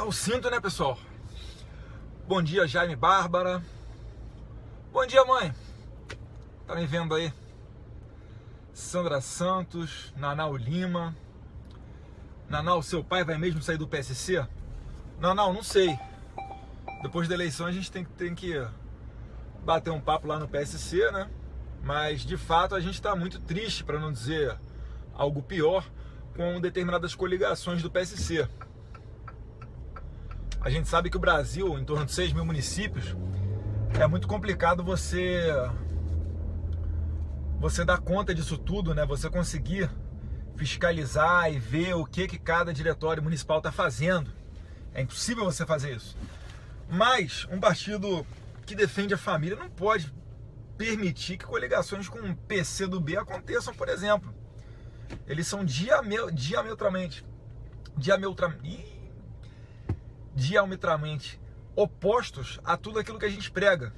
o cinto, né, pessoal? Bom dia, Jaime Bárbara. Bom dia, mãe. Tá me vendo aí? Sandra Santos, Nanau Lima. Nanau, seu pai vai mesmo sair do PSC? Nanau, não sei. Depois da eleição a gente tem que bater um papo lá no PSC, né? Mas, de fato, a gente está muito triste, para não dizer algo pior, com determinadas coligações do PSC. A gente sabe que o Brasil, em torno de 6 mil municípios, é muito complicado você dar conta disso tudo, né? Você conseguir fiscalizar e ver o que cada diretório municipal está fazendo. É impossível você fazer isso. Mas um partido que defende a família não pode permitir que coligações com o PCdoB aconteçam, por exemplo. Eles são diametralmente opostos a tudo aquilo que a gente prega.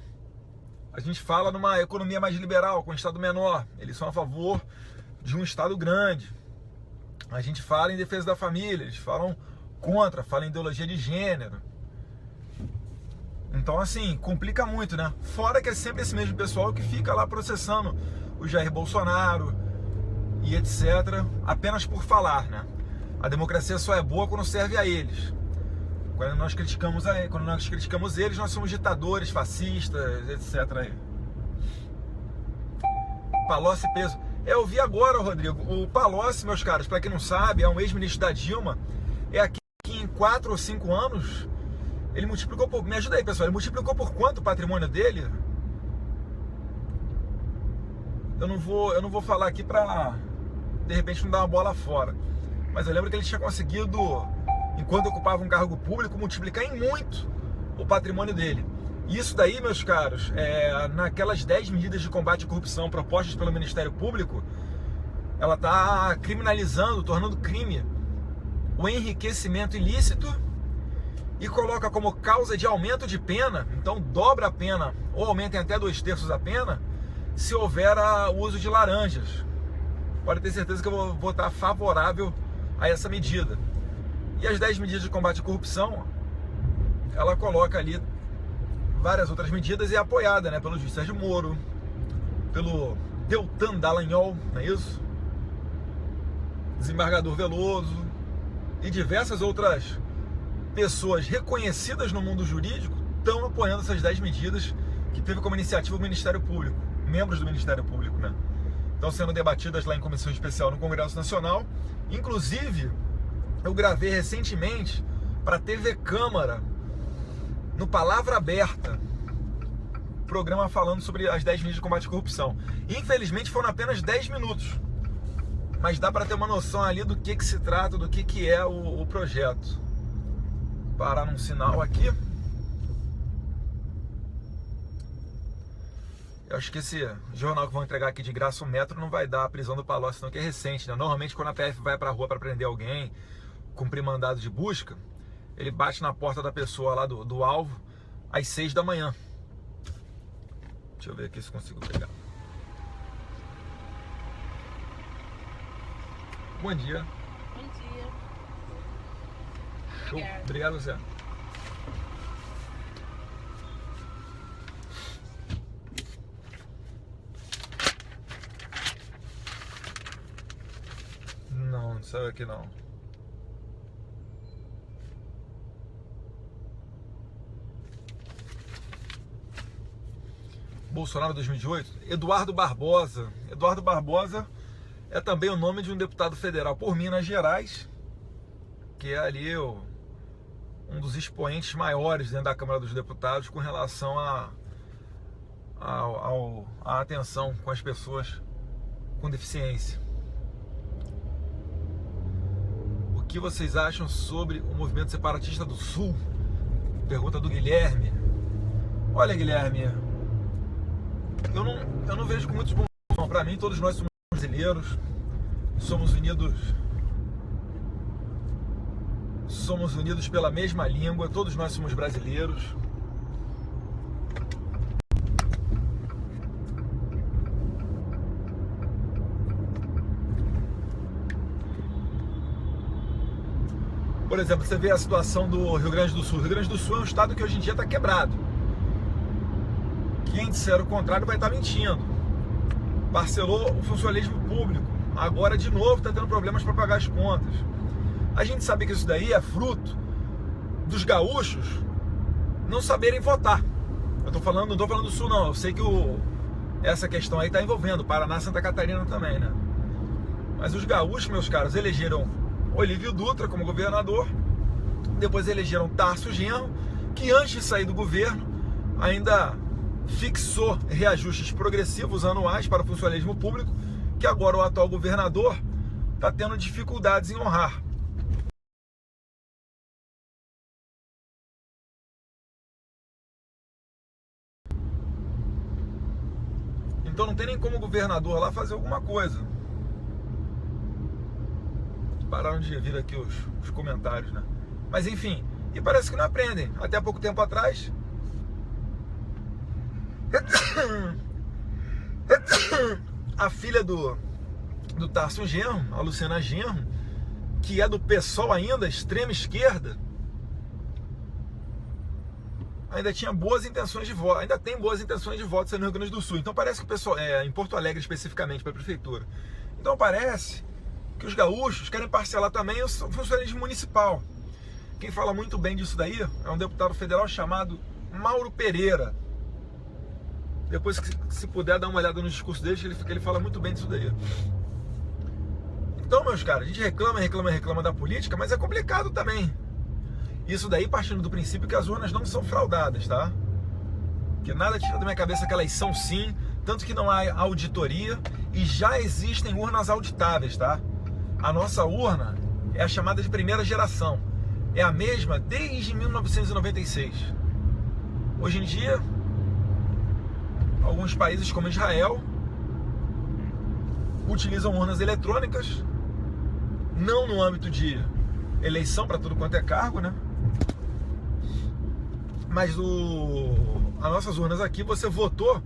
A gente fala numa economia mais liberal, com um Estado menor. Eles são a favor de um Estado grande. A gente fala em defesa da família, eles falam contra, falam em ideologia de gênero. Então, assim, complica muito, né? Fora que é sempre esse mesmo pessoal que fica lá processando o Jair Bolsonaro e etc. apenas por falar, né? A democracia só é boa quando serve a eles. Quando nós criticamos eles, nós somos ditadores, fascistas, etc. Aí. Palocci preso. Eu vi agora, Rodrigo, o Palocci, meus caros, para quem não sabe, é um ex-ministro da Dilma, é aqui que em 4 ou 5 anos, ele multiplicou por... Me ajuda aí, pessoal, ele multiplicou por quanto o patrimônio dele? Eu não vou falar aqui para, de repente, não dar uma bola fora. Mas eu lembro que ele tinha conseguido, enquanto ocupava um cargo público, multiplicar em muito o patrimônio dele. E isso daí, meus caros, naquelas 10 medidas de combate à corrupção propostas pelo Ministério Público, ela está criminalizando, tornando crime o enriquecimento ilícito e coloca como causa de aumento de pena, então dobra a pena ou aumenta em até 2/3 a pena, se houver o uso de laranjas. Pode ter certeza que eu vou votar favorável a essa medida. E as 10 medidas de combate à corrupção, ela coloca ali várias outras medidas e é apoiada, né, pelo juiz Sérgio Moro, pelo Deltan Dallagnol, não é isso? Desembargador Veloso e diversas outras pessoas reconhecidas no mundo jurídico estão apoiando essas 10 medidas que teve como iniciativa o Ministério Público, membros do Ministério Público, né? Estão sendo debatidas lá em comissão especial no Congresso Nacional. Inclusive, eu gravei recentemente para a TV Câmara, no Palavra Aberta, programa falando sobre as 10 medidas de combate à corrupção. Infelizmente foram apenas 10 minutos, mas dá para ter uma noção ali do que se trata, do que é o projeto. Parar num sinal aqui. Eu acho que esse jornal que vão entregar aqui de graça, o Metro, não vai dar a prisão do Palocci, não, que é recente, né? Normalmente quando a PF vai pra rua para prender alguém, cumprir mandado de busca, ele bate na porta da pessoa lá do alvo às 6 da manhã. Deixa eu ver aqui se consigo pegar. Bom dia. Bom dia. Show. Obrigado, você. Não saiu aqui não. Bolsonaro 2018, Eduardo Barbosa. Eduardo Barbosa é também o nome de um deputado federal por Minas Gerais, que é ali um dos expoentes maiores dentro da Câmara dos Deputados com relação à atenção com as pessoas com deficiência. O que vocês acham sobre o movimento separatista do Sul? Pergunta do Guilherme. Olha, Guilherme, eu não vejo com muitos bons olhos. Para mim, todos nós somos brasileiros, somos unidos pela mesma língua, todos nós somos brasileiros. Por exemplo, você vê a situação do Rio Grande do Sul. O Rio Grande do Sul é um estado que hoje em dia está quebrado. Quem disser o contrário vai estar mentindo. Parcelou o funcionalismo público. Agora, de novo, está tendo problemas para pagar as contas. A gente sabe que isso daí é fruto dos gaúchos não saberem votar. Não estou falando do Sul, não. Eu sei que essa questão aí está envolvendo Paraná e Santa Catarina também, né? Mas os gaúchos, meus caros, elegeram Olívio Dutra como governador, depois elegeram Tarso Genro, que antes de sair do governo ainda fixou reajustes progressivos anuais para o funcionalismo público, que agora o atual governador está tendo dificuldades em honrar. Então não tem nem como o governador lá fazer alguma coisa. Pararam de vir aqui os comentários, né? Mas enfim, e parece que não aprendem. Até pouco tempo atrás, a filha do Tarso Genro, a Luciana Genro, que é do PSOL ainda, extrema esquerda, ainda tinha boas intenções de voto, ainda tem boas intenções de voto no Rio Grande do Sul. Então parece que o pessoal, em Porto Alegre especificamente, para a prefeitura. Então parece que os gaúchos querem parcelar também o funcionalismo municipal. Quem fala muito bem disso daí é um deputado federal chamado Mauro Pereira. Depois, que se puder dar uma olhada no discurso dele, que ele fala muito bem disso daí. Então, meus caras, a gente reclama da política, mas é complicado também. Isso daí partindo do princípio que as urnas não são fraudadas, tá? Que nada tira da minha cabeça que elas são sim, tanto que não há auditoria e já existem urnas auditáveis, tá? A nossa urna é a chamada de primeira geração. É a mesma desde 1996. Hoje em dia, alguns países como Israel utilizam urnas eletrônicas, não no âmbito de eleição para tudo quanto é cargo, né? Mas as nossas urnas aqui, você votou,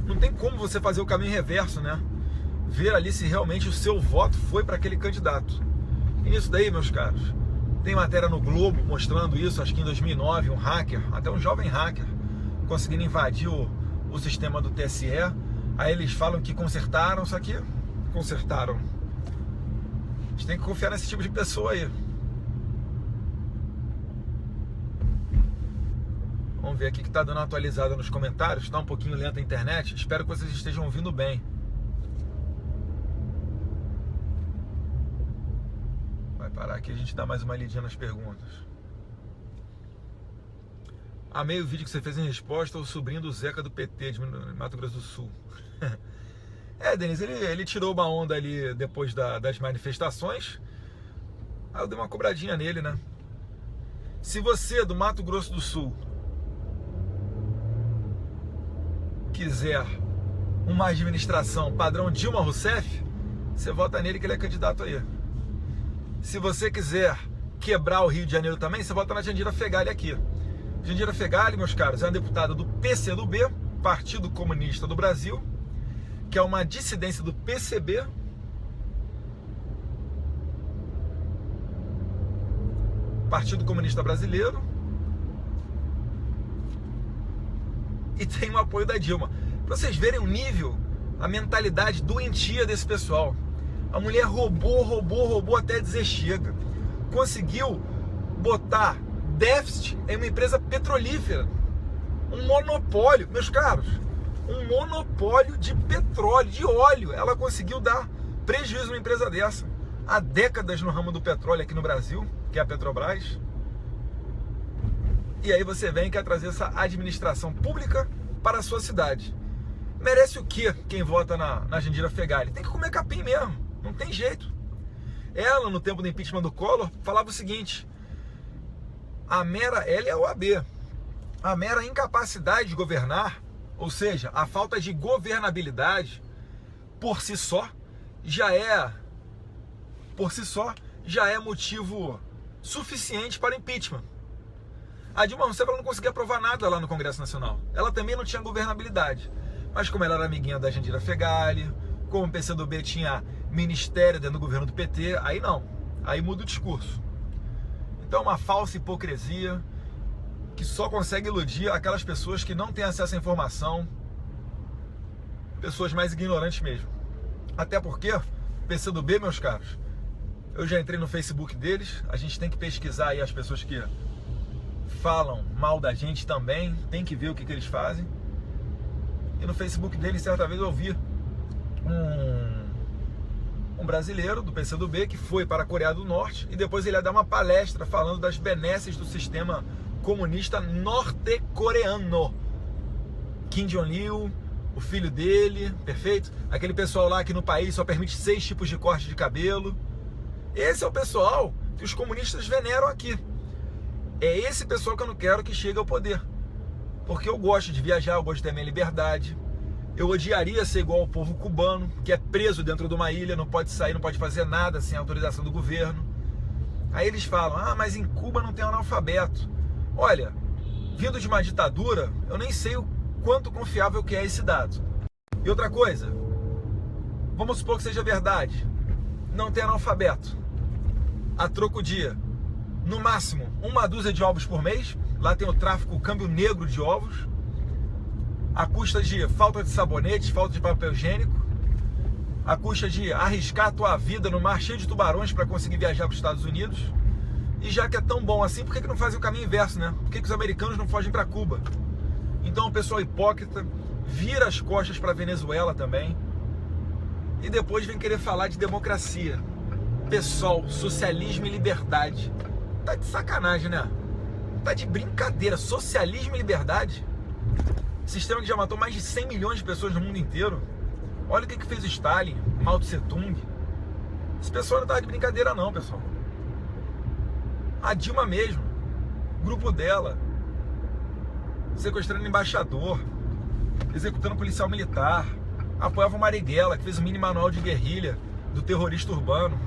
não tem como você fazer o caminho reverso, né? Ver ali se realmente o seu voto foi para aquele candidato. E nisso daí, meus caros, tem matéria no Globo mostrando isso, acho que em 2009, um hacker, até um jovem hacker, conseguindo invadir o sistema do TSE. Aí eles falam que consertaram, só que consertaram. A gente tem que confiar nesse tipo de pessoa aí. Vamos ver aqui que tá dando uma atualizada nos comentários. Tá um pouquinho lenta a internet. Espero que vocês estejam ouvindo bem. Vai parar aqui, a gente dá mais uma lidinha nas perguntas. Amei o vídeo que você fez em resposta ao sobrinho do Zeca do PT de Mato Grosso do Sul. Denis, ele tirou uma onda ali depois das manifestações. Aí eu dei uma cobradinha nele, né? Se você do Mato Grosso do Sul quiser uma administração padrão Dilma Rousseff, você vota nele que ele é candidato aí. Se você quiser quebrar o Rio de Janeiro também, você vota na Jandira Fegali aqui. Jandira Fegali, meus caros, é uma deputada do PCdoB, Partido Comunista do Brasil, que é uma dissidência do PCB, Partido Comunista Brasileiro, e tem o apoio da Dilma. Pra vocês verem o nível, a mentalidade doentia desse pessoal. A mulher roubou até dizer chega. Conseguiu botar déficit em uma empresa petrolífera. Um monopólio, meus caros. Um monopólio de petróleo, de óleo. Ela conseguiu dar prejuízo numa empresa dessa. Há décadas no ramo do petróleo aqui no Brasil, que é a Petrobras. E aí você vem e quer trazer essa administração pública para a sua cidade. Merece o quê quem vota na Jandira Fegali? Tem que comer capim mesmo, não tem jeito. Ela, no tempo do impeachment do Collor, falava o seguinte: ela é o AB, a mera incapacidade de governar, ou seja, a falta de governabilidade, por si só já é motivo suficiente para impeachment. A Dilma Rousseff não conseguia aprovar nada lá no Congresso Nacional. Ela também não tinha governabilidade. Mas como ela era amiguinha da Jandira Fegali, como o PCdoB tinha ministério dentro do governo do PT, aí não. Aí muda o discurso. Então é uma falsa hipocrisia que só consegue iludir aquelas pessoas que não têm acesso à informação, pessoas mais ignorantes mesmo. Até porque, PCdoB, meus caros, eu já entrei no Facebook deles, a gente tem que pesquisar aí as pessoas que falam mal da gente também, tem que ver o que eles fazem. E no Facebook deles, certa vez eu vi um brasileiro do PCdoB que foi para a Coreia do Norte e depois ele ia dar uma palestra falando das benesses do sistema comunista norte-coreano. Kim Jong-il, o filho dele, perfeito? Aquele pessoal lá que no país só permite 6 tipos de corte de cabelo. Esse é o pessoal que os comunistas veneram aqui. É esse pessoal que eu não quero que chegue ao poder. Porque eu gosto de viajar, eu gosto de ter minha liberdade. Eu odiaria ser igual ao povo cubano, que é preso dentro de uma ilha, não pode sair, não pode fazer nada sem autorização do governo. Aí eles falam, ah, mas em Cuba não tem analfabeto. Olha, vindo de uma ditadura, eu nem sei o quanto confiável que é esse dado. E outra coisa, vamos supor que seja verdade, não tem analfabeto. A troco de, no máximo, 1 dúzia de ovos por mês. Lá tem o tráfico, o câmbio negro de ovos, à custa de falta de sabonete, falta de papel higiênico, à custa de arriscar a tua vida no mar cheio de tubarões para conseguir viajar para os Estados Unidos. E já que é tão bom assim, por que não fazem o caminho inverso, né? Por que os americanos não fogem para Cuba? Então o pessoal hipócrita vira as costas para a Venezuela também e depois vem querer falar de democracia. Pessoal, socialismo e liberdade. Tá de sacanagem, né? Tá de brincadeira. Socialismo e liberdade? Sistema que já matou mais de 100 milhões de pessoas no mundo inteiro. Olha o que fez o Stalin, Mao Tse Tung. Esse pessoal não tá de brincadeira não, pessoal. A Dilma mesmo, grupo dela, sequestrando embaixador, executando policial militar, apoiava o Marighella, que fez o mini manual de guerrilha do terrorista urbano.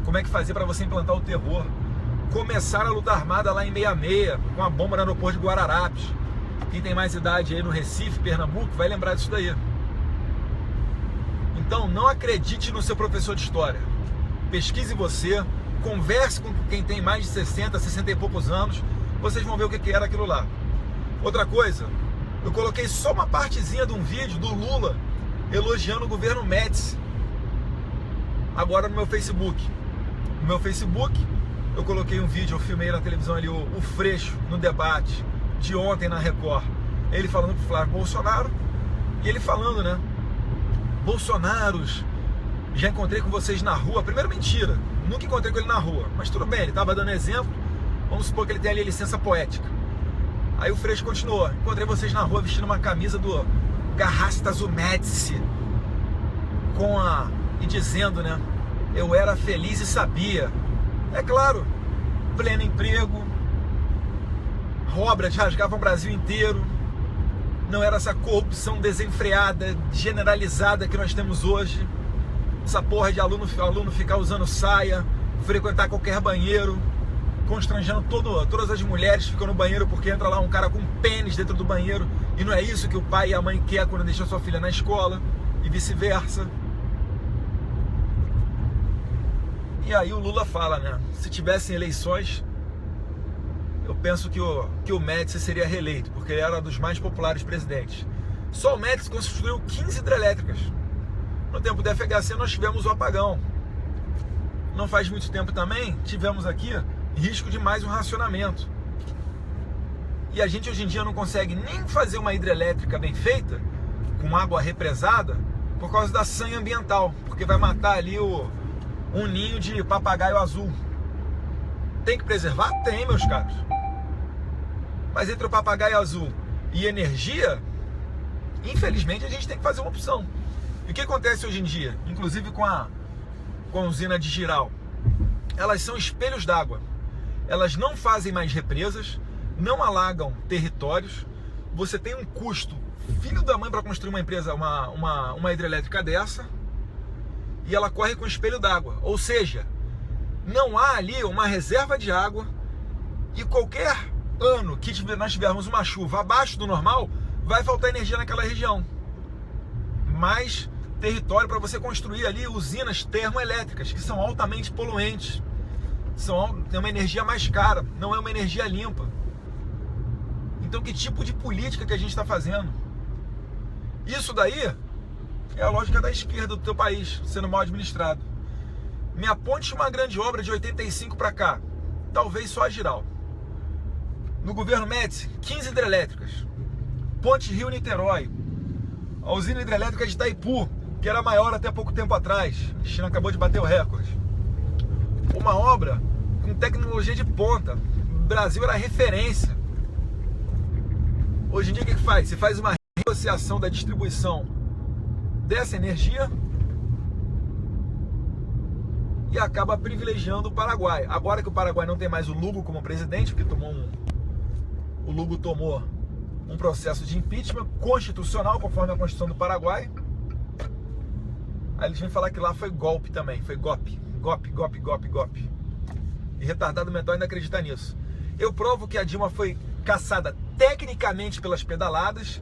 Como é que fazia para você implantar o terror? Começaram a luta armada lá em 66, com a bomba no aeroporto de Guararapes. Quem tem mais idade aí no Recife, Pernambuco, vai lembrar disso daí. Então, não acredite no seu professor de história. Pesquise você, converse com quem tem mais de 60, 60 e poucos anos, vocês vão ver o que era aquilo lá. Outra coisa, eu coloquei só uma partezinha de um vídeo do Lula elogiando o governo Médici, agora no meu Facebook. No meu Facebook, eu coloquei um vídeo, eu filmei na televisão ali o Freixo no debate de ontem na Record. Ele falando pro Flávio Bolsonaro e ele falando, né? Bolsonaros, já encontrei com vocês na rua. Primeiro, mentira, nunca encontrei com ele na rua, mas tudo bem, ele estava dando exemplo. Vamos supor que ele tem ali a licença poética. Aí o Freixo continuou, encontrei vocês na rua vestindo uma camisa do Garrastas Médici e dizendo, né? Eu era feliz e sabia. É claro, pleno emprego, obras rasgavam o Brasil inteiro, não era essa corrupção desenfreada, generalizada que nós temos hoje, essa porra de aluno ficar usando saia, frequentar qualquer banheiro, constrangendo todas as mulheres que ficam no banheiro porque entra lá um cara com um pênis dentro do banheiro e não é isso que o pai e a mãe quer quando deixam sua filha na escola e vice-versa. E aí o Lula fala, né? Se tivessem eleições, eu penso que o Médici seria reeleito, porque ele era um dos mais populares presidentes. Só o Médici construiu 15 hidrelétricas. No tempo do FHC nós tivemos o apagão. Não faz muito tempo também, tivemos aqui risco de mais um racionamento. E a gente hoje em dia não consegue nem fazer uma hidrelétrica bem feita, com água represada, por causa da sanha ambiental, porque vai matar ali um ninho de papagaio azul. Tem que preservar? Tem, meus caros. Mas entre o papagaio azul e energia, infelizmente a gente tem que fazer uma opção. E o que acontece hoje em dia, inclusive com a usina de Jirau? Elas são espelhos d'água. Elas não fazem mais represas, não alagam territórios. Você tem um custo filho da mãe para construir uma empresa, uma hidrelétrica dessa, e ela corre com espelho d'água. Ou seja, não há ali uma reserva de água, e qualquer ano que nós tivermos uma chuva abaixo do normal, vai faltar energia naquela região. Mais território para você construir ali usinas termoelétricas, que são altamente poluentes. tem uma energia mais cara, não é uma energia limpa. Então que tipo de política que a gente está fazendo? Isso daí é a lógica da esquerda do teu país, sendo mal administrado. Me aponte uma grande obra de 85 para cá, talvez só a Giral. No governo Médici, 15 hidrelétricas. Ponte Rio-Niterói, a usina hidrelétrica de Itaipu, que era maior até pouco tempo atrás. A China acabou de bater o recorde. Uma obra com tecnologia de ponta. O Brasil era referência. Hoje em dia o que faz? Se faz uma negociação da distribuição dessa energia e acaba privilegiando o Paraguai. Agora que o Paraguai não tem mais o Lugo como presidente, porque o Lugo tomou um processo de impeachment constitucional, conforme a Constituição do Paraguai. Aí eles vêm falar que lá foi golpe também, foi golpe. E retardado mental ainda acredita nisso. Eu provo que a Dilma foi caçada tecnicamente pelas pedaladas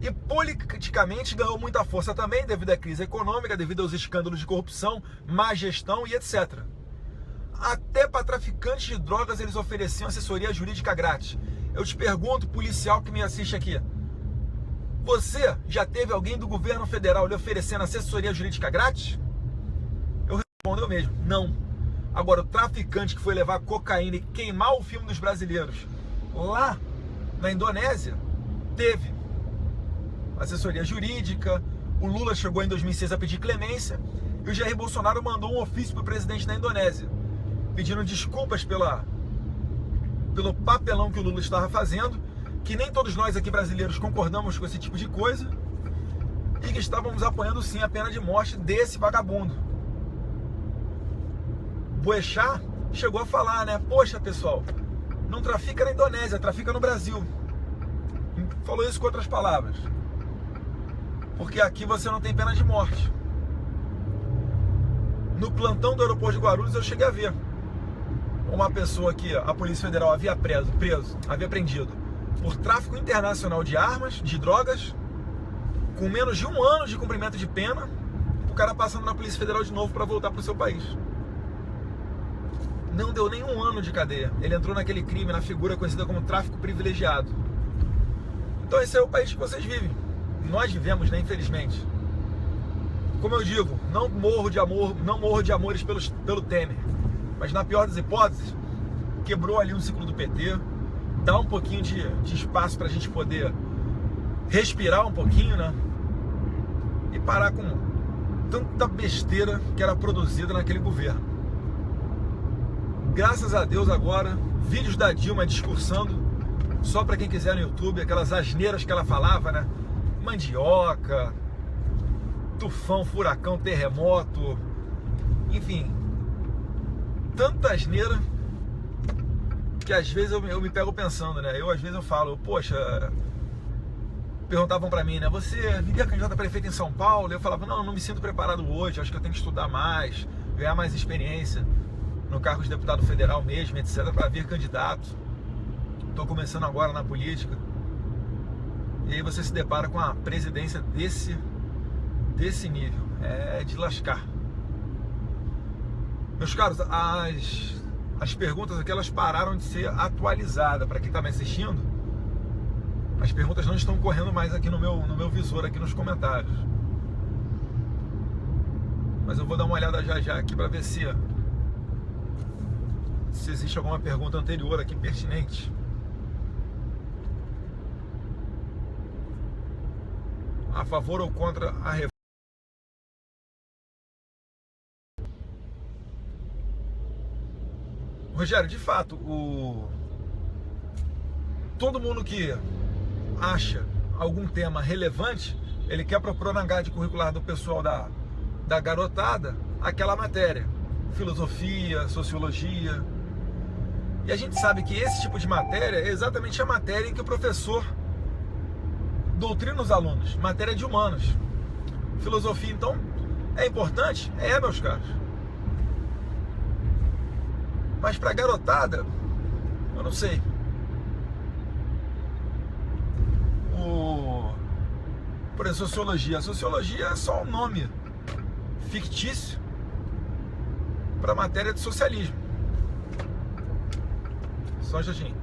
e politicamente ganhou muita força também devido à crise econômica, devido aos escândalos de corrupção, má gestão e etc. Até para traficantes de drogas eles ofereciam assessoria jurídica grátis. Eu te pergunto, policial que me assiste aqui, você já teve alguém do governo federal lhe oferecendo assessoria jurídica grátis? Eu respondo eu mesmo, não. Agora, o traficante que foi levar cocaína e queimar o filme dos brasileiros lá na Indonésia, teve assessoria jurídica. O Lula chegou em 2006 a pedir clemência e o Jair Bolsonaro mandou um ofício para o presidente da Indonésia, pedindo desculpas pelo papelão que o Lula estava fazendo, que nem todos nós aqui brasileiros concordamos com esse tipo de coisa, e que estávamos apoiando sim a pena de morte desse vagabundo. Boechat chegou a falar, né? Poxa, pessoal, não trafica na Indonésia, trafica no Brasil. Falou isso com outras palavras. Porque aqui você não tem pena de morte. No plantão do aeroporto de Guarulhos eu cheguei a ver uma pessoa que a Polícia Federal havia havia prendido por tráfico internacional de armas, de drogas, com menos de 1 ano de cumprimento de pena, o cara passando na Polícia Federal de novo para voltar para o seu país. Não deu nem 1 ano de cadeia. Ele entrou naquele crime, na figura conhecida como tráfico privilegiado. Então esse é o país que vocês vivem. Nós vivemos, né, infelizmente. Como eu digo, não morro de amores pelo Temer. Mas na pior das hipóteses, quebrou ali um ciclo do PT, dá um pouquinho de espaço para a gente poder respirar um pouquinho, né? E parar com tanta besteira que era produzida naquele governo. Graças a Deus agora, vídeos da Dilma discursando, só para quem quiser no YouTube, aquelas asneiras que ela falava, né? Mandioca, tufão, furacão, terremoto, enfim, tanta asneira que às vezes eu me pego pensando, né? Às vezes eu falo, poxa, perguntavam pra mim, né? Você viria candidato a prefeito em São Paulo? Eu falava, não me sinto preparado hoje, acho que eu tenho que estudar mais, ganhar mais experiência no cargo de deputado federal mesmo, etc, para vir candidato. Tô começando agora na política. E aí você se depara com a presidência desse nível. É de lascar. Meus caros, as perguntas aqui, elas pararam de ser atualizadas. Para quem está me assistindo, as perguntas não estão correndo mais aqui no meu visor, aqui nos comentários. Mas eu vou dar uma olhada já aqui para ver se existe alguma pergunta anterior aqui pertinente. A favor ou contra a reforma? Rogério, de fato, todo mundo que acha algum tema relevante, ele quer propor na grade curricular do pessoal da garotada aquela matéria, filosofia, sociologia. E a gente sabe que esse tipo de matéria é exatamente a matéria em que o professor doutrina os alunos, matéria de humanos. Filosofia, então, é importante? É, meus caros. Mas para garotada, eu não sei. Por exemplo, sociologia. A sociologia é só um nome fictício para matéria de socialismo. Só um instantinho.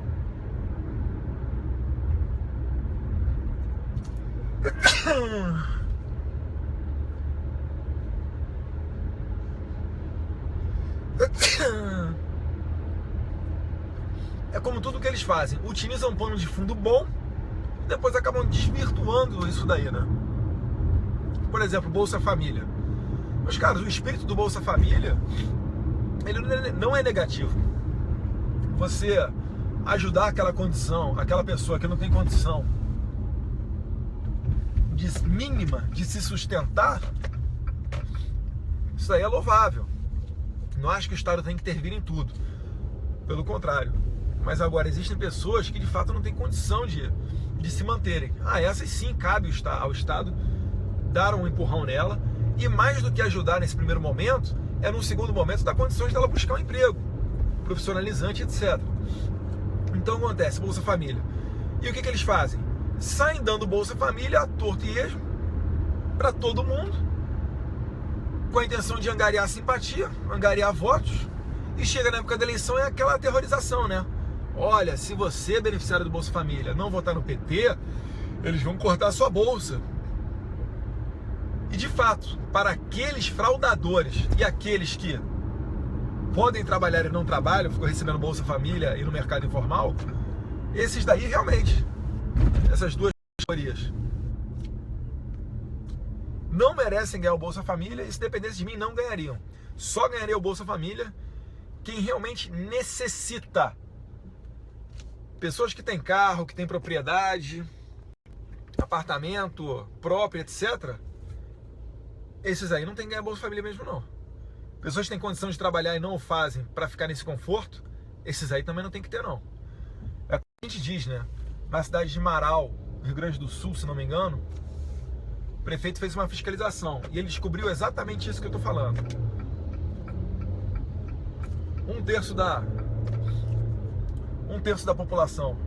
É como tudo que eles fazem, utilizam um pano de fundo bom e depois acabam desvirtuando isso daí, né? Por exemplo, Bolsa Família. Mas, caras, o espírito do Bolsa Família, ele não é negativo. Você ajudar aquela condição, aquela pessoa que não tem condição mínima de se sustentar, isso aí é louvável. Não acho que o Estado tem que intervir em tudo. Pelo contrário. Mas agora, existem pessoas que de fato não têm condição de se manterem. Essas sim cabe ao Estado dar um empurrão nela. E mais do que ajudar nesse primeiro momento, é no segundo momento dar condições dela buscar um emprego profissionalizante, etc. Então acontece, Bolsa Família. E o que eles fazem? Saem dando Bolsa Família a torto e esmo para todo mundo, com a intenção de angariar simpatia, angariar votos, e chega na época da eleição é aquela aterrorização, né? Olha, se você é beneficiário do Bolsa Família não votar no PT, eles vão cortar a sua bolsa. E de fato, para aqueles fraudadores e aqueles que podem trabalhar e não trabalham, ficam recebendo Bolsa Família e no mercado informal, esses daí realmente, essas duas categorias, não merecem ganhar o Bolsa Família, e se dependesse de mim não ganhariam. Só ganharia o Bolsa Família quem realmente necessita. Pessoas que têm carro, que têm propriedade, apartamento próprio, etc. Esses aí não tem que ganhar Bolsa Família mesmo não. Pessoas que têm condição de trabalhar e não o fazem para ficar nesse conforto, esses aí também não tem que ter não. É o que a gente diz, né? Na cidade de Marau, Rio Grande do Sul, se não me engano, o prefeito fez uma fiscalização e ele descobriu exatamente isso que eu estou falando. Um terço da população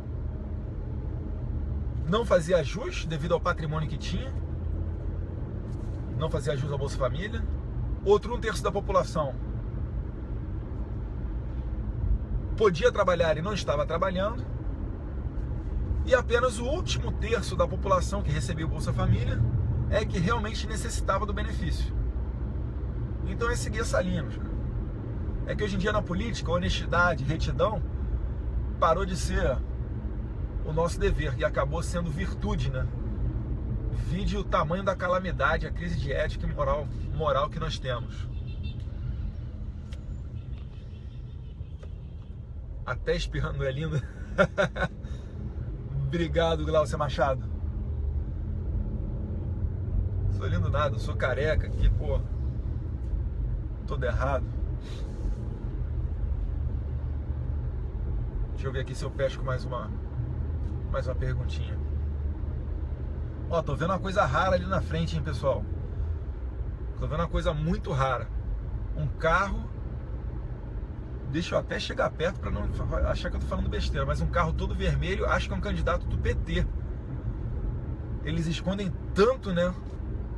não fazia jus devido ao patrimônio que tinha, não fazia jus à Bolsa Família. Outro um terço da população podia trabalhar e não estava trabalhando. E apenas o último terço da população que recebia o Bolsa Família é que realmente necessitava do benefício. Então é seguir essa linha, meus caras. É que hoje em dia na política, honestidade, retidão parou de ser o nosso dever e acabou sendo virtude, né? Vide o tamanho da calamidade, a crise de ética e moral que nós temos. Até espirrando é lindo. Obrigado, Glaucia Machado. Sou lindo nada, sou careca aqui, pô. Todo errado. Deixa eu ver aqui se eu pesco mais uma perguntinha. Ó, tô vendo uma coisa rara ali na frente, hein, pessoal. Tô vendo uma coisa muito rara. Um carro. Deixa eu até chegar perto para não achar que eu tô falando besteira, mas um carro todo vermelho, acho que é um candidato do PT. Eles escondem tanto, né?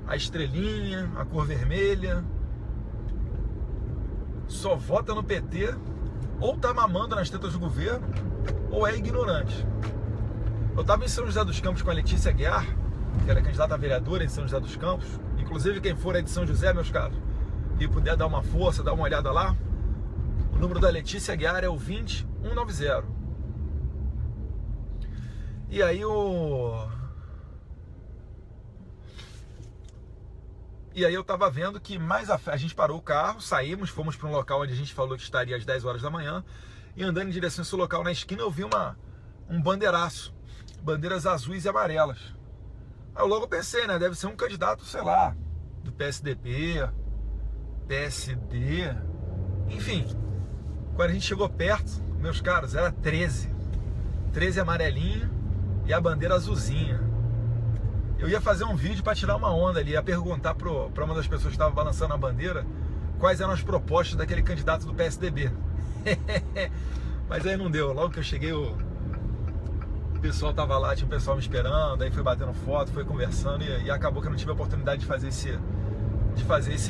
A estrelinha, a cor vermelha. Só vota no PT, ou tá mamando nas tetas do governo, ou é ignorante. Eu tava em São José dos Campos com a Letícia Aguiar, que era candidata a vereadora em São José dos Campos. Inclusive, quem for aí de São José, meus caros, e puder dar uma força, dar uma olhada lá, o número da Letícia Aguiar é o 20190. E aí eu tava vendo que a gente parou o carro, saímos, fomos para um local onde a gente falou que estaria às 10 horas da manhã, e andando em direção a esse local na esquina eu vi um bandeiraço, bandeiras azuis e amarelas. Aí eu logo pensei, né, deve ser um candidato, sei lá, do PSDB, PSD, enfim. Quando a gente chegou perto, meus caros, era 13 amarelinho e a bandeira azulzinha. Eu ia fazer um vídeo para tirar uma onda ali, ia perguntar para uma das pessoas que estava balançando a bandeira quais eram as propostas daquele candidato do PSDB. Mas aí não deu. Logo que eu cheguei, o pessoal tava lá, tinha um pessoal me esperando, aí foi batendo foto, foi conversando e acabou que eu não tive a oportunidade de fazer esse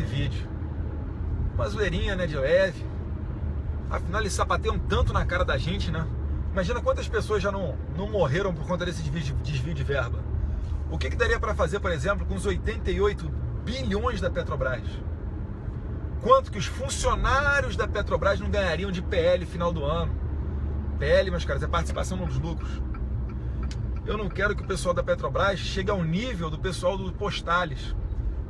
vídeo. Uma zoeirinha, né, de leve. Afinal, eles sapateiam tanto na cara da gente, né? Imagina quantas pessoas já não morreram por conta desse desvio de verba. O que daria para fazer, por exemplo, com os 88 bilhões da Petrobras? Quanto que os funcionários da Petrobras não ganhariam de PL final do ano? PL, meus caras, é participação nos lucros. Eu não quero que o pessoal da Petrobras chegue ao nível do pessoal do Postales,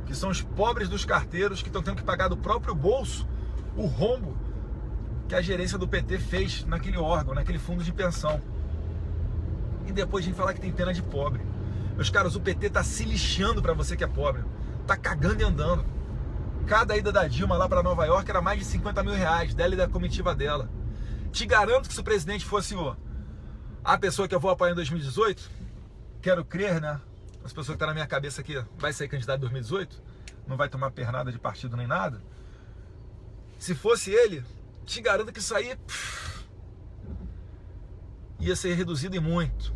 que são os pobres dos carteiros que estão tendo que pagar do próprio bolso o rombo que a gerência do PT fez naquele órgão, naquele fundo de pensão. E depois a gente falar que tem pena de pobre. Meus caras, o PT tá se lixando para você que é pobre. Tá cagando e andando. Cada ida da Dilma lá para Nova York era mais de 50 mil reais, dela e da comitiva dela. Te garanto que se o presidente fosse a pessoa que eu vou apoiar em 2018, quero crer, né? As pessoas que estão na minha cabeça aqui, vai sair candidato em 2018, não vai tomar pernada de partido nem nada. Se fosse ele, te garanto que isso aí ia ser reduzido em muito.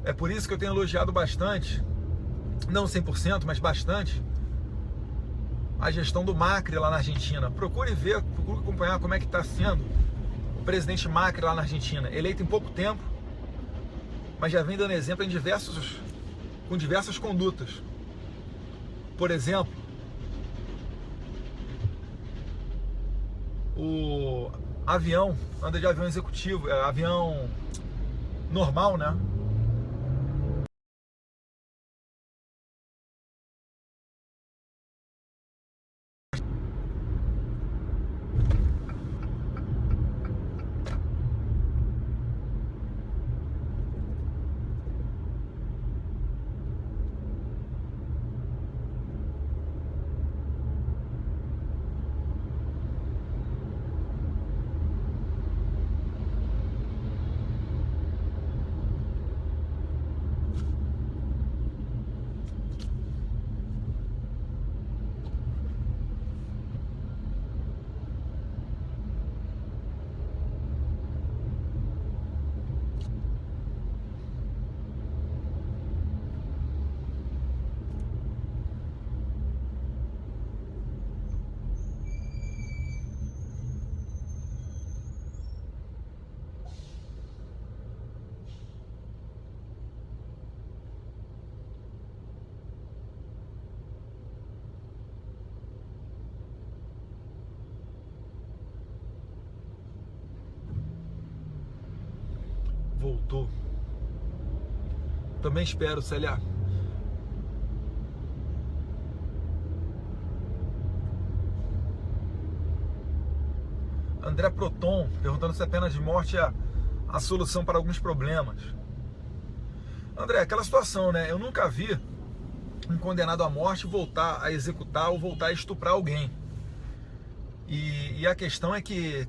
É por isso que eu tenho elogiado bastante, não 100%, mas bastante, a gestão do Macri lá na Argentina. Procure acompanhar como é que está sendo o presidente Macri lá na Argentina, eleito em pouco tempo, mas já vem dando exemplo com diversas condutas. Por exemplo, o avião, anda de avião executivo, avião normal, né? Voltou. Também espero, Célia. André Proton perguntando se a pena de morte é a solução para alguns problemas. André, aquela situação, né? Eu nunca vi um condenado à morte voltar a executar ou voltar a estuprar alguém. E a questão é que,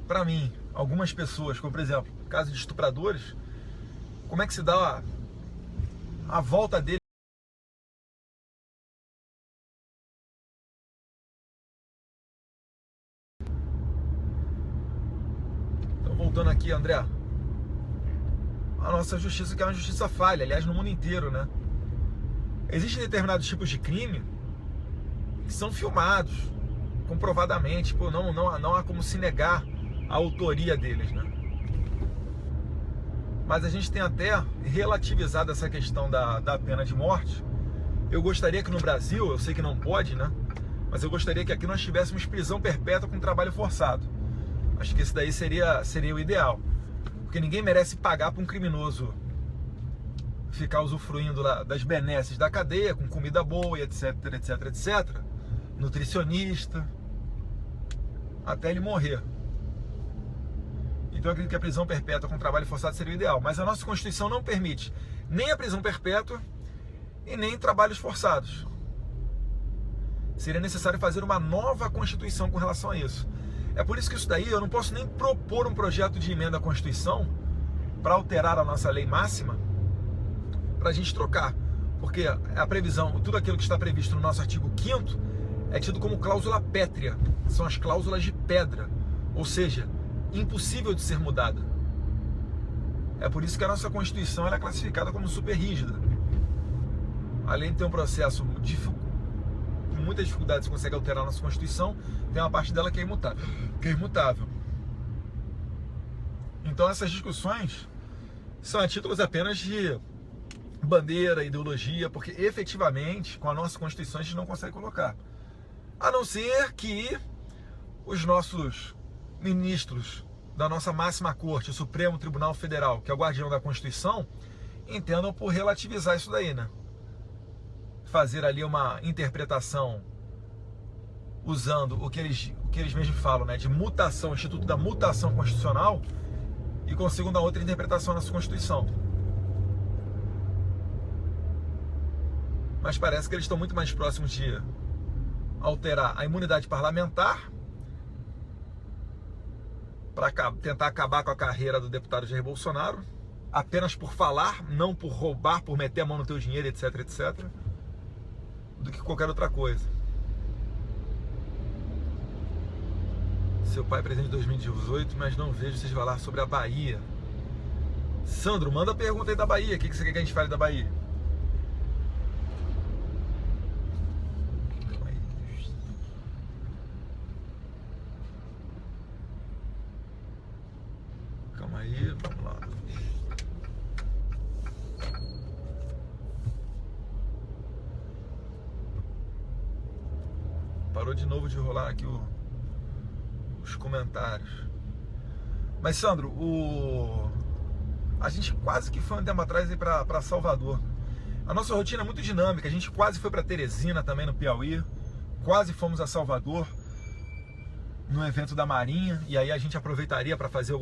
para mim, algumas pessoas, como por exemplo, caso de estupradores, como é que se dá a volta dele? Então, voltando aqui, André, a nossa justiça que é uma justiça falha, aliás, no mundo inteiro, né? Existem determinados tipos de crime que são filmados comprovadamente, pô, não há como se negar a autoria deles, né? Mas a gente tem até relativizado essa questão da pena de morte. Eu gostaria que no Brasil, eu sei que não pode, né? Mas eu gostaria que aqui nós tivéssemos prisão perpétua com trabalho forçado. Acho que esse daí seria o ideal. Porque ninguém merece pagar para um criminoso ficar usufruindo das benesses da cadeia, com comida boa, etc, etc, etc. Nutricionista, até ele morrer. Então eu acredito que a prisão perpétua com trabalho forçado seria o ideal. Mas a nossa Constituição não permite nem a prisão perpétua e nem trabalhos forçados. Seria necessário fazer uma nova Constituição com relação a isso. É por isso que isso daí eu não posso nem propor um projeto de emenda à Constituição para alterar a nossa lei máxima para a gente trocar. Porque a previsão, tudo aquilo que está previsto no nosso artigo 5º é tido como cláusula pétrea. São as cláusulas de pedra. Ou seja, impossível de ser mudada. É por isso que a nossa Constituição ela é classificada como super rígida. Além de ter um processo muita dificuldade, você consegue alterar a nossa Constituição, tem uma parte dela que é imutável. Então essas discussões são a títulos apenas de bandeira, ideologia, porque efetivamente com a nossa Constituição a gente não consegue colocar. A não ser que os nossos ministros da nossa máxima corte, o Supremo Tribunal Federal, que é o guardião da Constituição, entendam por relativizar isso daí, né? Fazer ali uma interpretação usando o que eles mesmos falam, né? De mutação, o Instituto da Mutação Constitucional, e consigam dar outra interpretação na sua Constituição. Mas parece que eles estão muito mais próximos de alterar a imunidade parlamentar para tentar acabar com a carreira do deputado Jair Bolsonaro, apenas por falar, não por roubar, por meter a mão no teu dinheiro, etc, etc, do que qualquer outra coisa. Seu pai é presidente de 2018, mas não vejo vocês falar sobre a Bahia. Sandro, manda a pergunta aí da Bahia. O que você quer que a gente fale da Bahia? Calma aí, vamos lá. Parou de novo de rolar aqui os comentários. Mas Sandro, a gente quase que foi um tempo atrás aí para Salvador. A nossa rotina é muito dinâmica. A gente quase foi para Teresina também, no Piauí. Quase fomos a Salvador no evento da Marinha. E aí a gente aproveitaria para fazer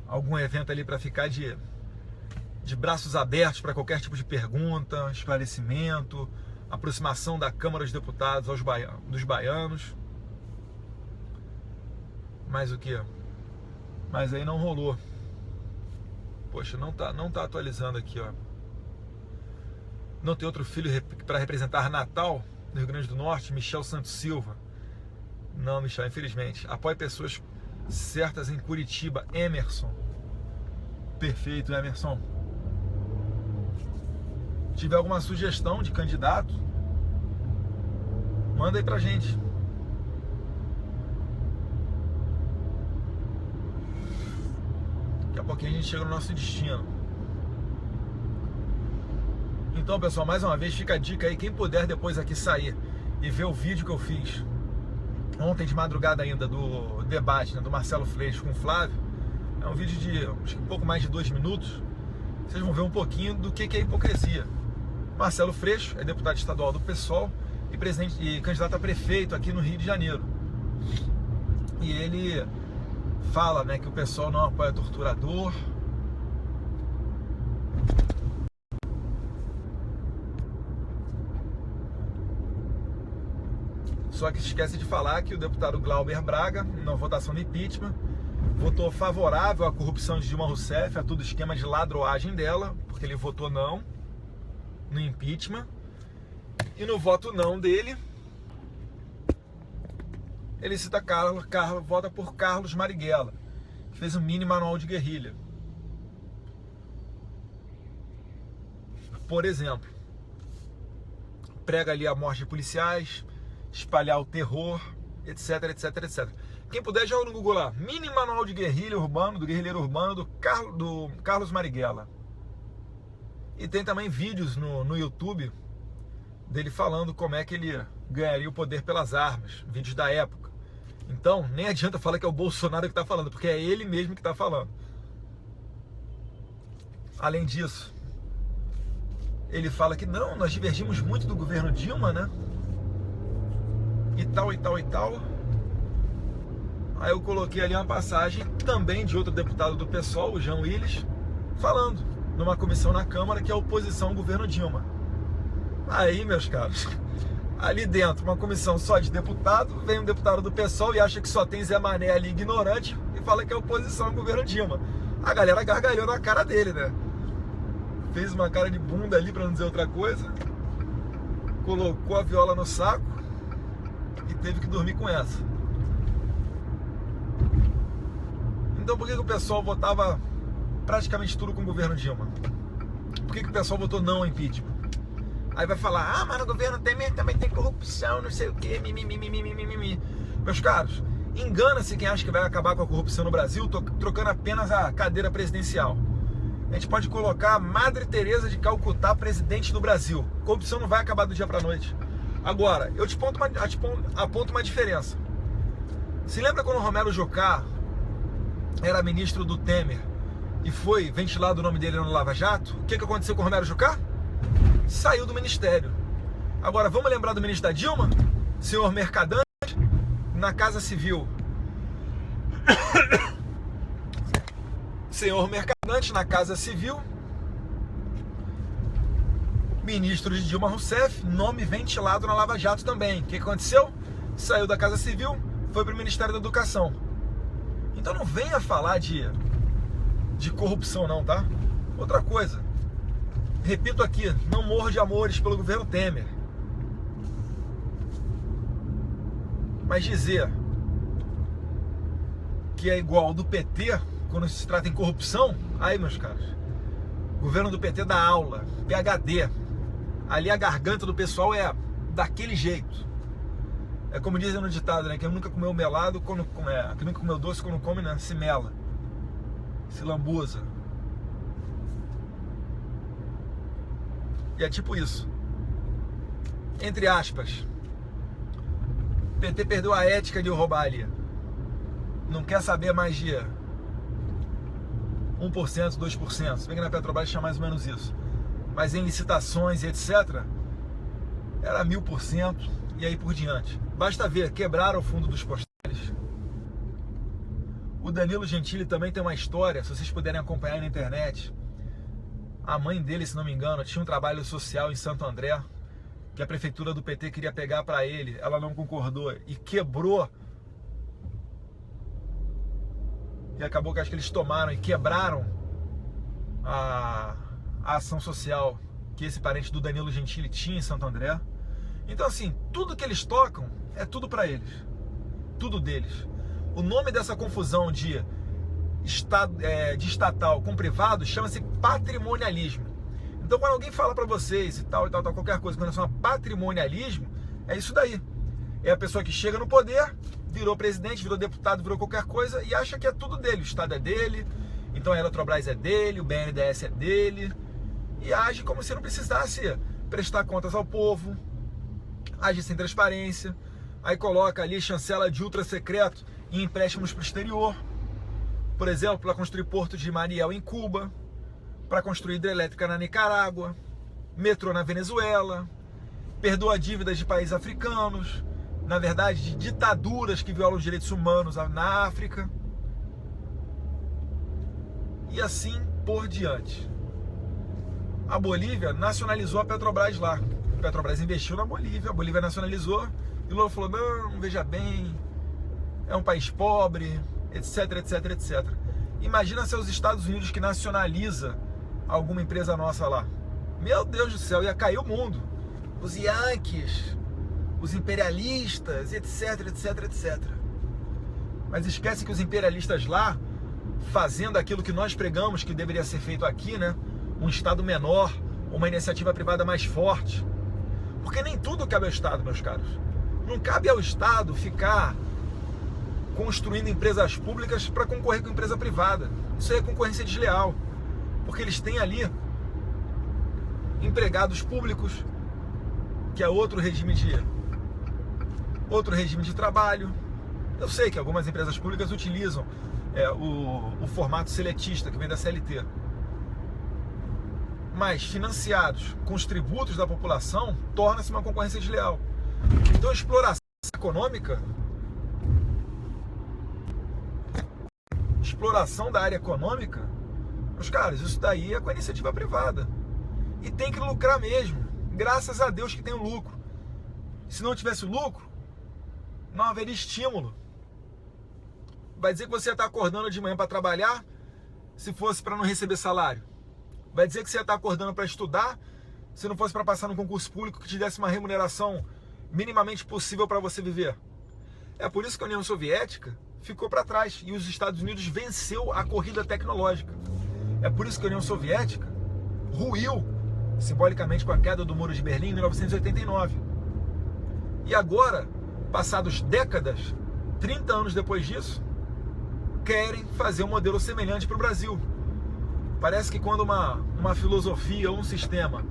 algum evento ali para ficar de braços abertos para qualquer tipo de pergunta, esclarecimento, aproximação da Câmara dos Deputados dos baianos. Mas o que? Mas aí não rolou. Poxa, não tá atualizando aqui, ó. Não tem outro filho para representar Natal no Rio Grande do Norte? Michel Santos Silva. Não, Michel, infelizmente. Apoie pessoas certas em Curitiba. Emerson. Perfeito, Emerson. Se tiver alguma sugestão de candidato, manda aí pra gente. Daqui a pouquinho a gente chega no nosso destino. Então, pessoal, mais uma vez fica a dica aí, quem puder depois aqui sair e ver o vídeo que eu fiz ontem de madrugada ainda do debate, né, do Marcelo Freixo com o Flávio. É um vídeo de acho que um pouco mais de 2 minutos. Vocês vão ver um pouquinho do que é hipocrisia. Marcelo Freixo é deputado estadual do PSOL e candidato a prefeito aqui no Rio de Janeiro. E ele fala, né, que o PSOL não apoia torturador. Só que esquece de falar que o deputado Glauber Braga, na votação de impeachment, votou favorável à corrupção de Dilma Rousseff, a todo esquema de ladroagem dela, porque ele votou não no impeachment. E no voto não dele, ele cita vota por Carlos Marighella, que fez um mini manual de guerrilha. Por exemplo, prega ali a morte de policiais, espalhar o terror, etc, etc, etc. Quem puder, joga no Google lá, mini manual de guerrilha urbano, do guerrilheiro urbano do Carlos Marighella. E tem também vídeos no YouTube dele falando como é que ele ganharia o poder pelas armas, vídeos da época. Então, nem adianta falar que é o Bolsonaro que está falando, porque é ele mesmo que está falando. Além disso, ele fala que não, nós divergimos muito do governo Dilma, né? E tal, e tal, e tal. Aí eu coloquei ali uma passagem também de outro deputado do PSOL, o Jean Willis, falando numa comissão na Câmara que é oposição ao governo Dilma. Aí, meus caros, ali dentro, uma comissão só de deputado, vem um deputado do PSOL e acha que só tem Zé Mané ali ignorante e fala que é oposição ao governo Dilma. A galera gargalhou na cara dele, né? Fez uma cara de bunda ali, pra não dizer outra coisa, colocou a viola no saco e teve que dormir com essa. Então por que o pessoal votava praticamente tudo com o governo Dilma? Por que o pessoal votou não ao impeachment? Aí vai falar, ah, mas no governo Temer também tem corrupção, não sei o quê, mimimi. Meus caros, engana-se quem acha que vai acabar com a corrupção no Brasil trocando apenas a cadeira presidencial. A gente pode colocar a Madre Teresa de Calcutá presidente do Brasil. Corrupção não vai acabar do dia para a noite. Agora, eu te aponto uma diferença. Se lembra quando o Romero Jucá era ministro do Temer e foi ventilado o nome dele no Lava Jato? O que aconteceu com o Romero Jucá? Saiu do ministério. Agora, vamos lembrar do ministro da Dilma? Senhor Mercadante, na Casa Civil. Senhor Mercadante, na Casa Civil. Ministro de Dilma Rousseff, nome ventilado na Lava Jato também. O que aconteceu? Saiu da Casa Civil, foi para o Ministério da Educação. Então não venha falar de corrupção não, tá? Outra coisa, repito aqui, não morro de amores pelo governo Temer. Mas dizer que é igual ao do PT, quando se trata em corrupção, aí meus caros, o governo do PT dá aula, PhD. Ali a garganta do pessoal é daquele jeito. É como dizem no ditado, né? Quem nunca comeu melado, quem nunca comeu doce, quando come, né? Se mela, se lambuza. E é tipo isso. Entre aspas, o PT perdeu a ética de roubar ali. Não quer saber mais de 1%, 2%. Se bem que na Petrobras tinha mais ou menos isso. Mas em licitações e etc., era 1000% e aí por diante. Basta ver, quebraram o fundo dos postais. O Danilo Gentili também tem uma história, se vocês puderem acompanhar na internet. A mãe dele, se não me engano, tinha um trabalho social em Santo André, que a prefeitura do PT queria pegar para ele, ela não concordou e quebrou. E acabou que acho que eles tomaram e quebraram a ação social que esse parente do Danilo Gentili tinha em Santo André. Então assim, tudo que eles tocam é tudo para eles, tudo deles. O nome dessa confusão de estatal com privado chama-se patrimonialismo. Então quando alguém fala para vocês e tal, qualquer coisa com relação a patrimonialismo, é isso daí. É a pessoa que chega no poder, virou presidente, virou deputado, virou qualquer coisa e acha que é tudo dele, o Estado é dele, então a Eletrobras é dele, o BNDES é dele, e age como se não precisasse prestar contas ao povo, age sem transparência, aí coloca ali chancela de ultra secreto em empréstimos para o exterior, por exemplo, para construir porto de Mariel em Cuba, para construir hidrelétrica na Nicarágua, metrô na Venezuela, perdoa dívidas de países africanos, na verdade de ditaduras que violam os direitos humanos na África, e assim por diante. A Bolívia nacionalizou a Petrobras lá. A Petrobras investiu na Bolívia, a Bolívia nacionalizou, e o Lula falou, não, veja bem, é um país pobre, etc, etc, etc. Imagina se os Estados Unidos que nacionaliza alguma empresa nossa lá. Meu Deus do céu, ia cair o mundo. Os Yankees, os imperialistas, etc, etc, etc. Mas esquece que os imperialistas lá, fazendo aquilo que nós pregamos que deveria ser feito aqui, né? Um Estado menor, uma iniciativa privada mais forte. Porque nem tudo cabe ao Estado, meus caros. Não cabe ao Estado ficar construindo empresas públicas para concorrer com empresa privada. Isso aí é concorrência desleal. Porque eles têm ali empregados públicos, que é outro regime de trabalho. Eu sei que algumas empresas públicas utilizam o formato seletista que vem da CLT. Mas financiados com os tributos da população, torna-se uma concorrência desleal. Então a exploração da área econômica, meus caras, isso daí é com a iniciativa privada. E tem que lucrar mesmo. Graças a Deus que tem o lucro. Se não tivesse lucro, não haveria estímulo. Vai dizer que você está acordando de manhã para trabalhar, se fosse para não receber salário. Vai dizer que você está acordando para estudar, se não fosse para passar num concurso público que te desse uma remuneração minimamente possível para você viver. É por isso que a União Soviética ficou para trás e os Estados Unidos venceu a corrida tecnológica. É por isso que a União Soviética ruiu simbolicamente com a queda do Muro de Berlim em 1989. E agora, passados décadas, 30 anos depois disso, querem fazer um modelo semelhante para o Brasil. Parece que quando uma filosofia ou um sistema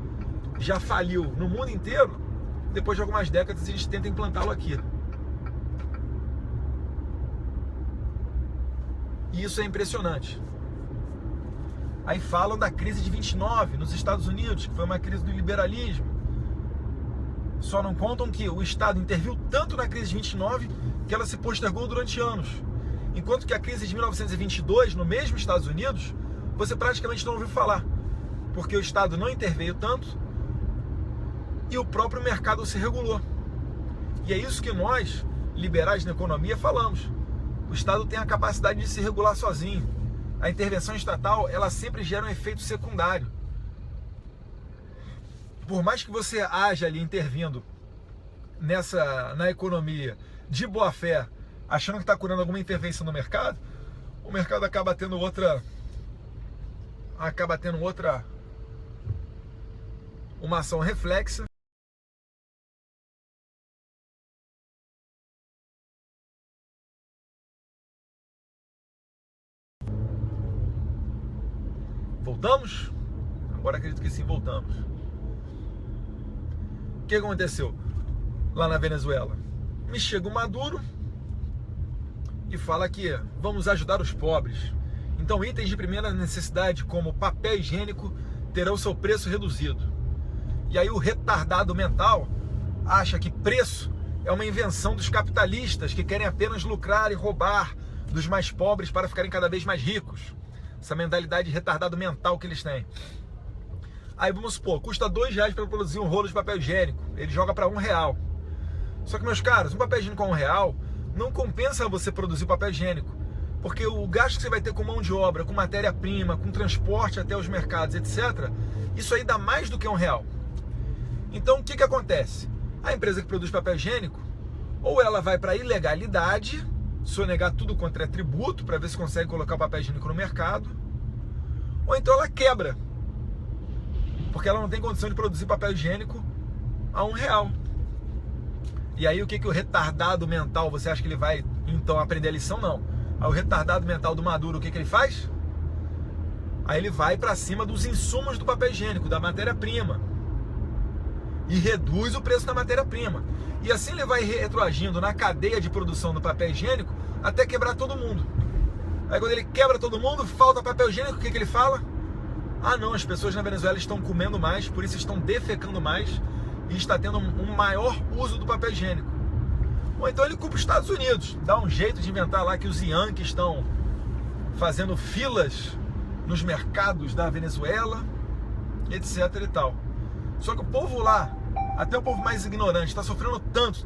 já faliu no mundo inteiro, depois de algumas décadas a gente tenta implantá-lo aqui. E isso é impressionante. Aí falam da crise de 29 nos Estados Unidos, que foi uma crise do liberalismo. Só não contam que o Estado interviu tanto na crise de 29 que ela se postergou durante anos. Enquanto que a crise de 1922, no mesmo Estados Unidos, você praticamente não ouviu falar, porque o Estado não interveio tanto e o próprio mercado se regulou. E é isso que nós, liberais na economia, falamos. O Estado tem a capacidade de se regular sozinho. A intervenção estatal, ela sempre gera um efeito secundário. Por mais que você haja ali intervindo na economia de boa fé, achando que está curando alguma intervenção no mercado, o mercado acaba tendo uma ação reflexa. Voltamos? Agora acredito que sim, voltamos. O que aconteceu lá na Venezuela? Me chega o Maduro e fala que vamos ajudar os pobres. Então itens de primeira necessidade como papel higiênico terão seu preço reduzido. E aí o retardado mental acha que preço é uma invenção dos capitalistas que querem apenas lucrar e roubar dos mais pobres para ficarem cada vez mais ricos. Essa mentalidade retardado mental que eles têm. Aí vamos supor, custa R$2 para produzir um rolo de papel higiênico. Ele joga para R$1. Só que, meus caros, um papel higiênico a R$1 não compensa você produzir papel higiênico. Porque o gasto que você vai ter com mão de obra, com matéria-prima, com transporte até os mercados, etc., isso aí dá mais do que R$1. Então, o que acontece? A empresa que produz papel higiênico, ou ela vai para a ilegalidade, sonegar tudo quanto é tributo, para ver se consegue colocar o papel higiênico no mercado, ou então ela quebra, porque ela não tem condição de produzir papel higiênico a R$1. E aí o que o retardado mental, você acha que ele vai então aprender a lição? Não. Aí o retardado mental do Maduro, o que ele faz? Aí ele vai para cima dos insumos do papel higiênico, da matéria-prima, e reduz o preço da matéria-prima. E assim ele vai retroagindo na cadeia de produção do papel higiênico até quebrar todo mundo. Aí quando ele quebra todo mundo, falta papel higiênico, o que ele fala? Ah não, as pessoas na Venezuela estão comendo mais, por isso estão defecando mais e está tendo um maior uso do papel higiênico. Ou então ele culpa os Estados Unidos, dá um jeito de inventar lá que os Yankees estão fazendo filas nos mercados da Venezuela, etc e tal. Só que o povo lá, até o povo mais ignorante, está sofrendo tanto,